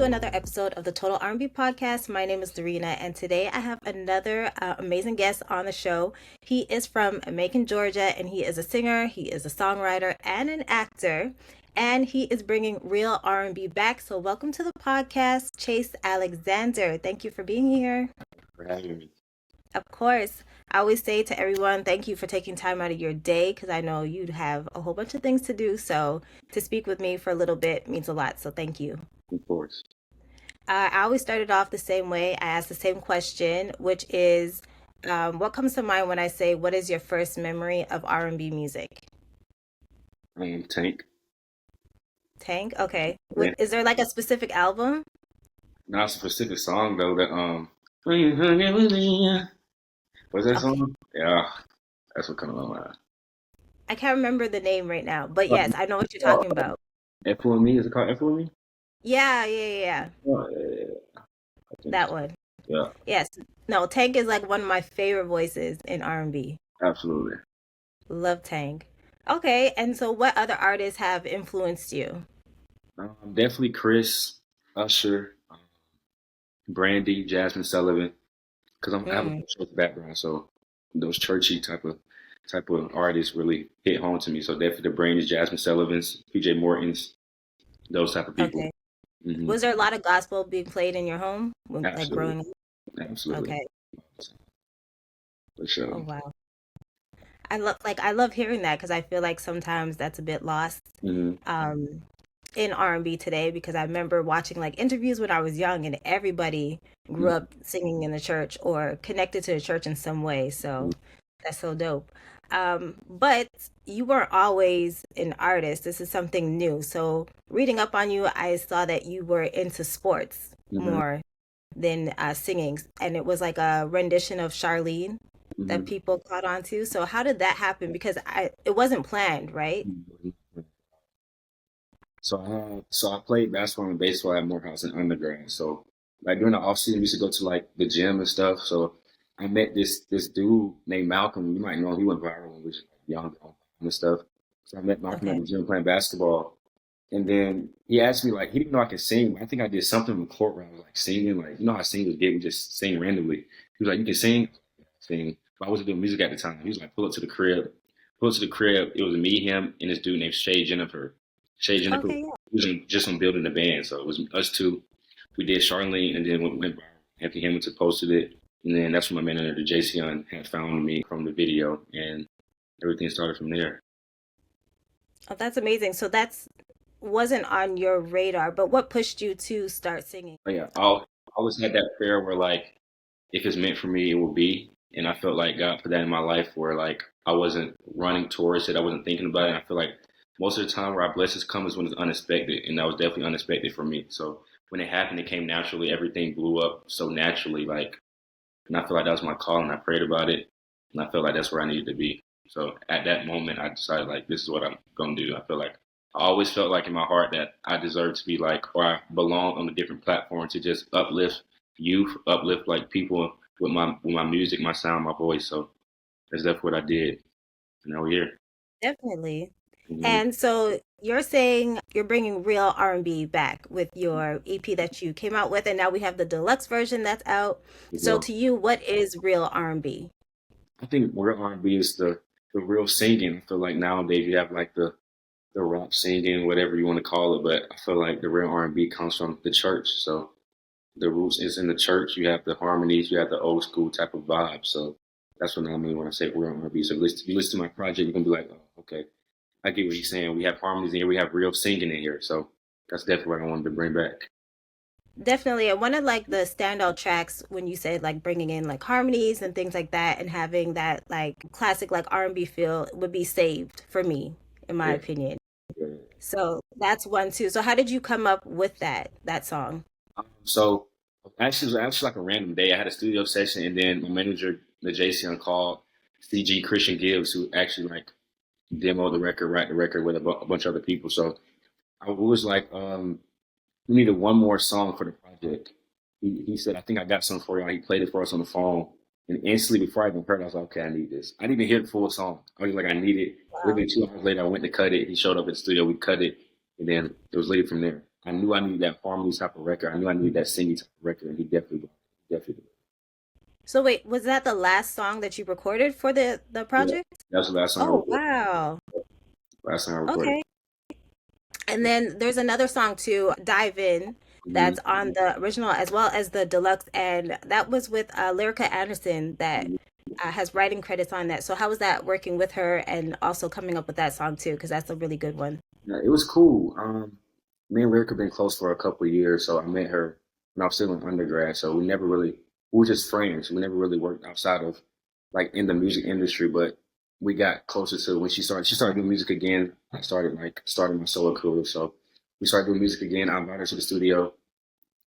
to another episode of the Total R&B podcast. My name is Loreena, and today I have another amazing guest on the show. He is from Macon, Georgia, and he is a singer, he is a songwriter, and an actor. And he is bringing real R&B back. So welcome to the podcast, Chase Alexander. Thank you for being here. For having me. Of course. I always say to everyone, thank you for taking time out of your day because I know you'd have a whole bunch of things to do. So to speak with me for a little bit means a lot. So thank you. Of course. I always started off the same way. I asked the same question, which is, what comes to mind when I say, what is your first memory of R&B music? Tank. Tank? Okay. Yeah. Is there like a specific album? Not a specific song though. When you hung it with me. What's that Okay. song? Yeah, that's what comes to my mind. I can't remember the name right now, but Oh, yes, I know what you're talking about. F with me? Is it called F with me? Yeah. Oh, yeah. I think That so. one. Yeah, Yes. No, Tank is like one of my favorite voices in R&B. absolutely. Love Tank. Okay, and so what other artists have influenced you? Definitely Chris, Usher, Brandy, Jasmine Sullivan. Because I have a Mm, church background, so those churchy type of artists really hit home to me. So definitely the Brandy's, Jasmine Sullivan's, PJ Morton's, those type of people. okay. Hmm. Was there a lot of gospel being played in your home when like Absolutely. growing up? Absolutely. Okay. For Oh sure. wow. I love hearing that because I feel like sometimes that's a bit lost Hmm. um in R&B today because I remember watching like interviews when I was young and everybody grew up singing in the church or connected to the church in some way. So that's so dope. But you weren't always an artist. This is something new. So reading up on you, I saw that you were into sports Hmm. more than singing, and it was like a rendition of Charlene that Hmm. people caught on to. So how did that happen? Because it wasn't planned, right? So I played basketball and baseball at Morehouse in undergrad. So like during the off season, we used to go to like the gym and stuff. So I met this dude named Malcolm. You might know him. He went viral when we was young and stuff. So I met Malcolm at Okay. the gym playing basketball. And then he asked me like he didn't know I could sing. I think I did something in the court where I was like singing, like you know how singers get, we just sing randomly. He was like, "You can sing, sing." But I wasn't doing music at the time. He was like, "Pull up to the crib." Pull up to the crib. It was me, him, and this dude named Shay Jennifer. Shay Jennifer Okay, yeah. was just on building the band, so it was us two. We did Charlene, and then went viral. Anthony Hamilton posted it, and then that's when my manager Jason had found me from the video, and everything started from there. Oh, that's amazing. So that's wasn't on your radar, but what pushed you to start singing? But yeah, I always had that prayer where like if it's meant for me, it will be. And I felt like God put that in my life where like I wasn't running towards it, I wasn't thinking about it. And I feel like most of the time where our blessings come is when it's unexpected, and that was definitely unexpected for me. So when it happened, it came naturally. Everything blew up so naturally, like, and I feel like that was my call, and I prayed about it, and I felt like that's where I needed to be. So at that moment, I decided like this is what I'm gonna do. I feel like I always felt like in my heart that I deserve to be like, or I belong on a different platform to just uplift youth, uplift like people with my music, my sound, my voice. So that's definitely what I did. And now we're here. Definitely. Hmm. And so you're saying you're bringing real R&B back with your EP that you came out with, and now we have the deluxe version that's out. So Well, to you, what is real R&B? I think real R&B is the real singing. I feel like nowadays you have like the rap singing, whatever you want to call it, but I feel like the real R&B comes from the church. So the roots is in the church. You have the harmonies, you have the old school type of vibe. So that's what I mean when I say real R&B. So if you listen to my project, you're gonna be like, oh, okay, I get what he's saying. We have harmonies in here, we have real singing in here. So that's definitely what I wanted to bring back. Definitely. And one of like the standout tracks when you said like bringing in like harmonies and things like that and having that like classic like R&B feel would be Saved for me, in my Yeah. opinion. Yeah. So that's one too. So how did you come up with that song? So actually, it was actually like a random day. I had a studio session, and then my manager, the JC, called CG Christian Gibbs, who actually like demoed the record, write the record with a bunch of other people. So I was like, we needed one more song for the project. He said, I think I got something for y'all. He played it for us on the phone. And instantly, before I even heard it, I was like, okay, I need this. I didn't even hear the full song. I was like, I need it. Wow. Literally 2 hours later, I went to cut it. He showed up at the studio. We cut it. And then it was later from there. I knew I needed that harmony type of record. I knew I needed that singing type of record, and he definitely brought it. He definitely did. So wait, was that the last song that you recorded for the Yeah, project? that's the last song I Oh, recorded. wow. Last song I recorded. Okay. And then there's another song too, Dive In, Mhm. that's on the original as well as the deluxe, and that was with Lyrica Anderson that has writing credits on that. So how was that working with her and also coming up with that song too? Because that's a really good one. Yeah, it was cool. Me and Lyrica been close for a couple of years, so I met her when I was still in undergrad. So we were just friends. We never really worked outside of like in the music industry, but we got closer to when she started doing music again. I started my solo career. So we started doing music again. I invited her to the studio.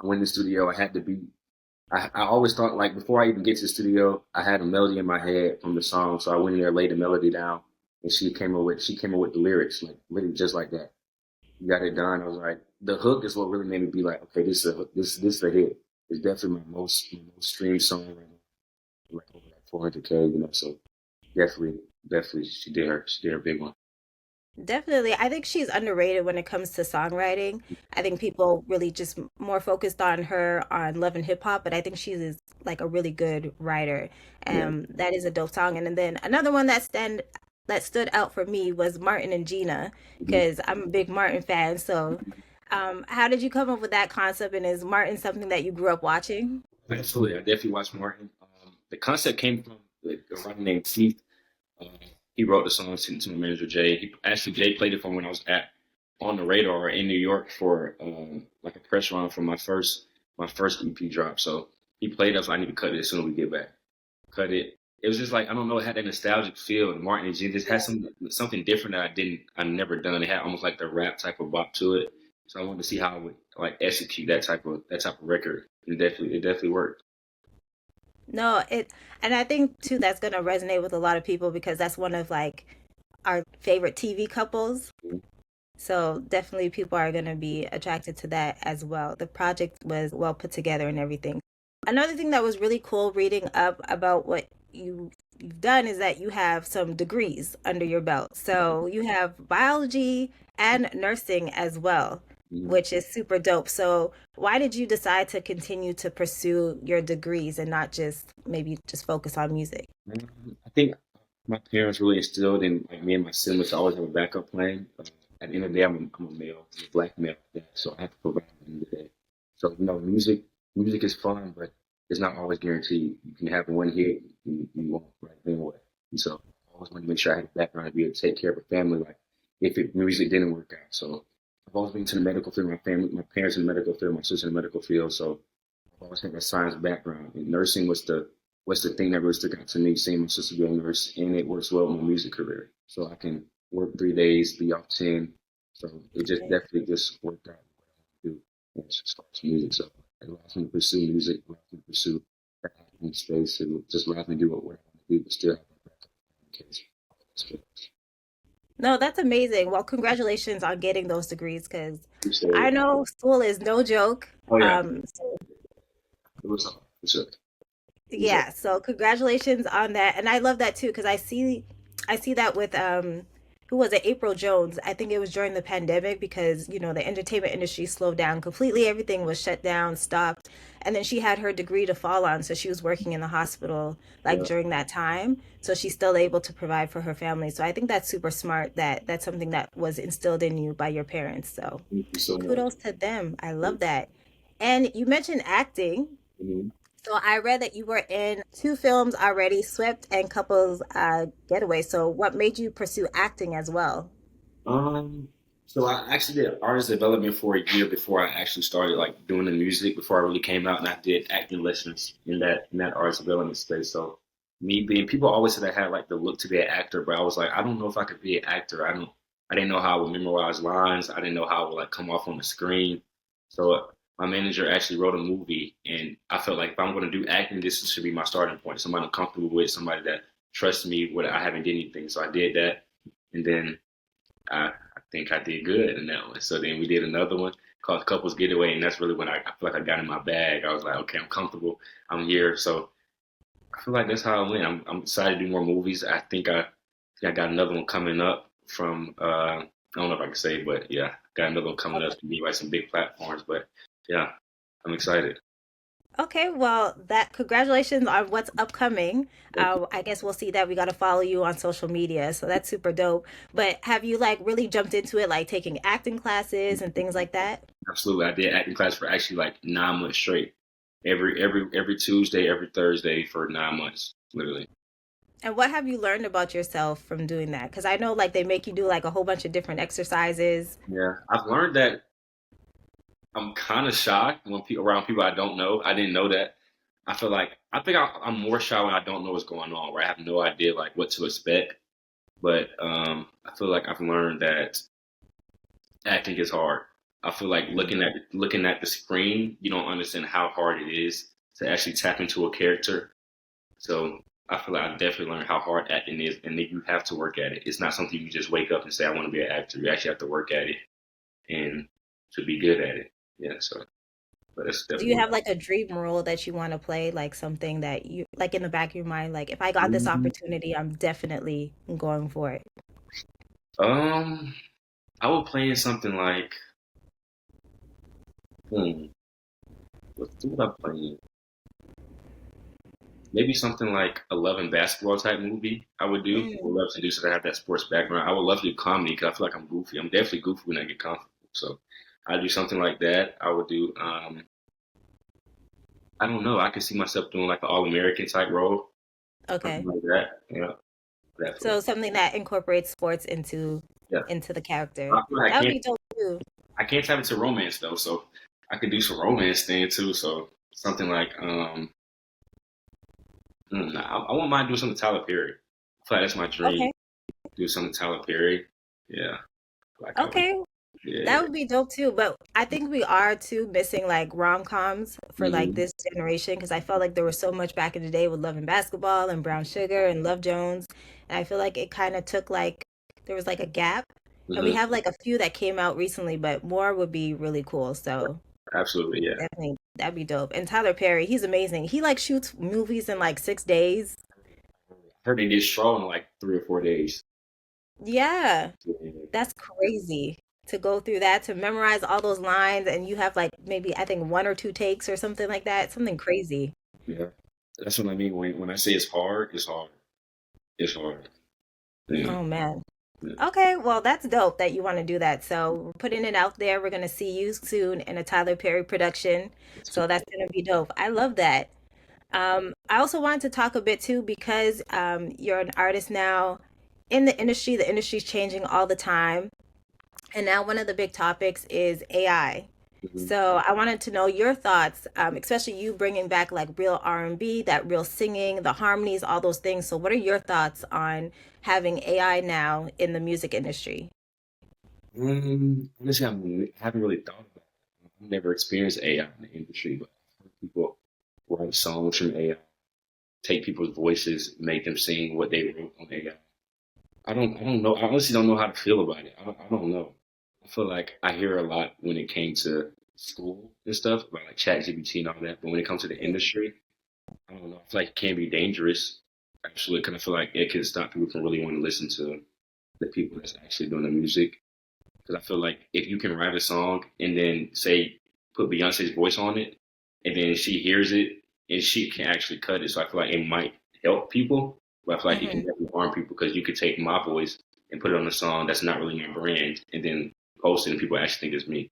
I went in the studio. I always thought like before I even get to the studio, I had a melody in my head from the song. So I went in there, laid the melody down, and she came up with the lyrics, like really just like that. You got it done. I was like, the hook is what really made me be like, okay, this is a hit. It's definitely my most streamed song right now, like over that 400K, you know. So definitely, she did her big one. Definitely. I think she's underrated when it comes to songwriting. I think people really just more focused on her on Love and Hip Hop, but I think she is like a really good writer. Yeah. That is a dope song. And then another one that stood out for me was Martin and Gina, Mhm. because I'm a big Martin fan. So, how did you come up with that concept? And is Martin something that you grew up watching? Absolutely, I definitely watched Martin. The concept came from a writer named Keith. Uh, he wrote the song, sent it to my manager Jay. Jay played it for me when I was at on the radar in New York for like a press run for my first EP drop. So he played us. I need to cut it as soon as we get back. Cut it. It was just like I don't know. It had that nostalgic feel. And Martin and Jay just had something different that I never done. It had almost like the rap type of bop to it. So I wanted to see how I would like execute that type of record. And it definitely worked. No, and I think too that's gonna resonate with a lot of people because that's one of like our favorite TV couples. So definitely people are going to be attracted to that as well. The project was well put together and everything. Another thing that was really cool reading up about what you've done is that you have some degrees under your belt. So you have biology and nursing as well, Mhm. which is super dope. So why did you decide to continue to pursue your degrees and not just maybe just focus on music? I think my parents really instilled in like me and my siblings to always have a backup plan. At the end of the day, I'm a male, I'm a black male, yeah, so I have to provide at the end of the day. So music is fun, but it's not always guaranteed. You can have one hit, you won't, right? Then what? And so I always wanted to make sure I had a background to be able to take care of a family, like music didn't work out. So I've always been to the medical field. My parents in the medical field, my sister in the medical field. So I've always had a science background. And nursing was the thing that really stuck out to me, seeing my sister be a nurse, and it works well with my music career. So I can work 3 days, be off 10. So it just definitely just worked out what I want to do as far as music. So it allows me to pursue music, it allows me to pursue that acting space. It just allows me to do what I want to do, but still have that backup in case. No, that's amazing. Well, congratulations on getting those degrees because Appreciate I it. know school is no joke. Oh yeah, So it was for sure. Appreciate it. yeah, so congratulations on that. And I love that too because I see that with who was it? April Jones. I think it was during the pandemic because, the entertainment industry slowed down completely. Everything was shut down, stopped. And then she had her degree to fall on, so she was working in the hospital like Yeah, during that time. So she's still able to provide for her family. So I think that's super smart that that's something that was instilled in you by your parents. So thank you so much. kudos to them. I love that. And you mentioned acting. Mhm. So I read that you were in two films already, Swept and Couples Getaway. So what made you pursue acting as well? Um, so I actually did artist development for a year before I actually started like doing the music before I really came out, and I did acting lessons in that artist development space. So me being people always said I had like the look to be an actor, but I was like I don't know if I could be an actor. I didn't know how I would memorize lines. I didn't know how I would like come off on the screen. So my manager actually wrote a movie, and I felt like if I'm going to do acting, this should be my starting point. Somebody I'm comfortable with, somebody that trusts me when I haven't did anything. So I did that, and then I think I did good in that one. So then we did another one called Couples Getaway, and that's really when I feel like I got in my bag. I was like, okay, I'm comfortable. I'm here. So I feel like that's how I went. I'm excited to do more movies. I think I got another one coming up from I don't know if I can say, but yeah, Got another one coming up to be like some big platforms. But yeah, I'm excited. Okay, well, that congratulations on what's upcoming. Thank you. I guess we'll see that. We got to follow you on social media, so that's super dope. But have you like really jumped into it, like taking acting classes and things like that? Absolutely. I did acting class for actually like 9 months straight. Every Tuesday, every Thursday for 9 months, literally. And what have you learned about yourself from doing that? Because I know like they make you do like a whole bunch of different exercises. Yeah. I've learned that I'm kind of shy when around people I don't know. I didn't know that. I think I'm more shy when I don't know what's going on, right? I have no idea like what to expect. But I feel like I've learned that acting is hard. I feel like looking at the screen, you don't understand how hard it is to actually tap into a character. So I feel like I definitely learned how hard acting is, and that you have to work at it. It's not something you just wake up and say, "I want to be an actor." You actually have to work at it and to be good at it. Yeah. So, but that's Do you definitely. have like a dream role that you want to play, like something that you like in the back of your mind, like if I got this Mhm. opportunity, I'm definitely going for it. Um, I would play in something like, hmm, what would I play in? Maybe something like a love and basketball type movie. I would do. I would Mm, love to do so. I have that sports background. I would love to do comedy because I feel like I'm goofy. I'm definitely goofy when I get comfortable. So I'd do something like that. I would do. I don't know. I could see myself doing like an all American type role, something okay. like that. Yeah, definitely. So something that incorporates sports Yeah. into the character. I feel like That would be dope too. I can't tap into romance though, so I could do some romance thing too. So something like I wouldn't mind doing something Tyler Perry. I feel like that's my dream. Okay. Do something Tyler Perry. Yeah, like I would. Okay. Yeah. That would be dope too. But I think we are too missing like rom-coms for like Hmm. this generation because I felt like there was so much back in the day with Love and Basketball and Brown Sugar and Love Jones. And I feel like it kind of took like there was like a gap. And we Hmm. have like a few that came out recently, but more would be really cool. So Absolutely. Yeah. definitely that'd be dope. And Tyler Perry, he's amazing. He like shoots movies in like 6 days. I heard they did Straw in like 3 or 4 days. Yeah. Yeah. That's crazy to go through that, to memorize all those lines, and you have like maybe I think one or two takes or something like that. Something crazy. Yeah. That's what I mean when I say it's hard. It's hard. It's hard. Yeah. Oh man. Yeah. Okay, well that's dope that you want to do that. So we're putting it out there. We're gonna see you soon in a Tyler Perry production. So that's gonna be dope. I love that. I also wanted to talk a bit too because you're an artist now in the industry. The industry's changing all the time. And now one of the big topics is AI. Mhm. So I wanted to know your thoughts, especially you bringing back like real R&B, that real singing, the harmonies, all those things. So what are your thoughts on having AI now in the music industry? Honestly, I haven't really thought about it. I've never experienced AI in the industry, but I've heard people write songs from AI, take people's voices, make them sing what they wrote on AI. I don't know. I honestly don't know how to feel about it. I don't know. I feel like I hear a lot when it came to school and stuff about like ChatGPT and all that, but when it comes to the industry, I don't know. I feel like it can be dangerous. Actually, because I feel like it can stop people from really wanting to listen to the people that's actually doing the music. Because I feel like if you can write a song and then say put Beyonce's voice on it, and then she hears it and she can actually cut it, so I feel like it might help people. But I feel like it can Hmm. definitely harm people because you could take my voice and put it on a song that's not really my brand, and then post it and people actually think it's me.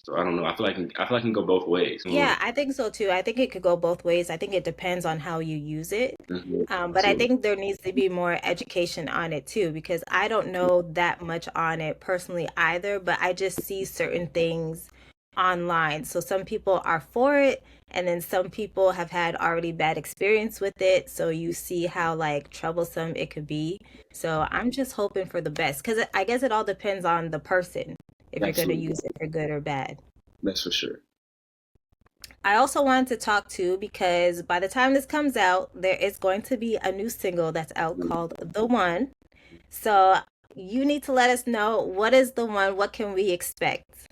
So I don't know. I feel like it can go both ways. Yeah, I think so too. I think it could go both ways. I think it depends on how you use it. Mhm. But I Absolutely. think there needs to be more education on it too, because I don't know that much on it personally either, but I just see certain things online. So some people are for it, and then some people have had already bad experience with it. So you see how like troublesome it could be. So I'm just hoping for the best, because I guess it all depends on the person if you're going to Absolutely. use it for good or bad. That's for sure. I also wanted to talk to because by the time this comes out, there is going to be a new single that's out called The One. So you need to let us know what is The One, what can we expect?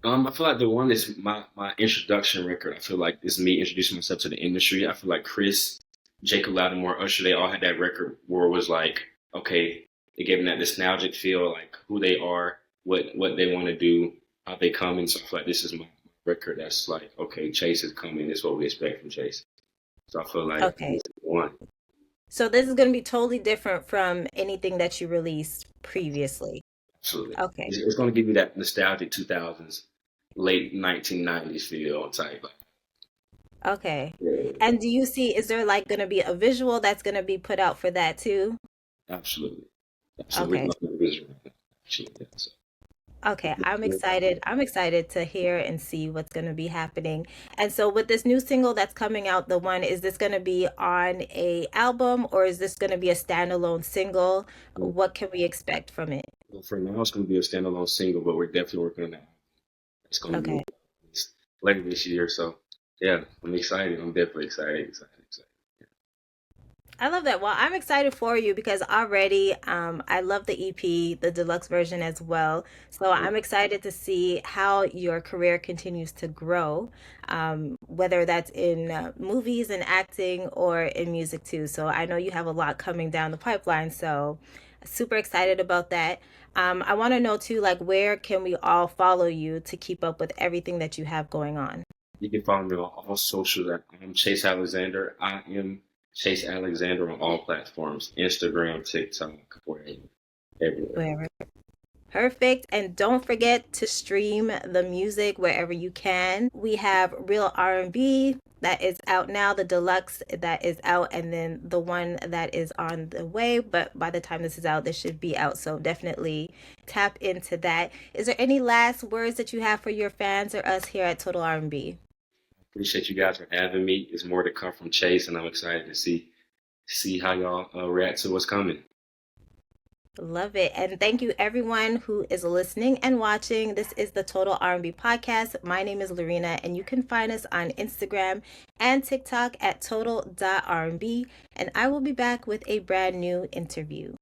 I feel like the one is my introduction record. I feel like it's me introducing myself to the industry. I feel like Chris, Jacob Lattimore, Usher, they all had that record where it was like, okay, it gave them that nostalgic feel, like who they are, what they want to do, how they come, and stuff like this is my record. That's like, okay, Chase is coming. This is what we expect from Chase. So I feel like Okay. this is one. So this is going to be totally different from anything that you released previously. Absolutely. Okay. It's going to give you that nostalgic 2000s, late 1990s feel type. Okay. Yeah, And do you see, is there like going to be a visual that's going to be put out for that too? absolutely. Absolutely. Okay. We're going to visual. Actually, yeah, so. Okay, I'm excited. I'm excited to hear and see what's going to be happening. And so with this new single that's coming out, the one, is this going to be on a album or is this going to be a standalone single? What can we expect from it? Well, for now, it's going to be a standalone single, but we're definitely working on that. It's going to be Okay. later this year. So, yeah, I'm excited. I'm definitely excited. Excited. I love that. Well, I'm excited for you because already I love the EP, the deluxe version as well. So Yeah. I'm excited to see how your career continues to grow, whether that's in movies and acting or in music too. So I know you have a lot coming down the pipeline. So super excited about that. I want to know too, like, where can we all follow you to keep up with everything that you have going on? You can follow me on all socials. I'm Chase Alexander. I am Chase Alexander on all platforms: Instagram, TikTok, wherever, everywhere. Wherever. Perfect. And don't forget to stream the music wherever you can. We have Real R&B that is out now, the deluxe that is out, and then the one that is on the way. But by the time this is out, this should be out. So definitely tap into that. Is there any last words that you have for your fans or us here at Total R&B? Appreciate you guys for having me. There's more to come from Chase, and I'm excited to see how y'all react to what's coming. Love it. And thank you everyone who is listening and watching. This is the Total R&B podcast. My name is Loreena and you can find us on Instagram and TikTok at total.rnb, and I will be back with a brand new interview.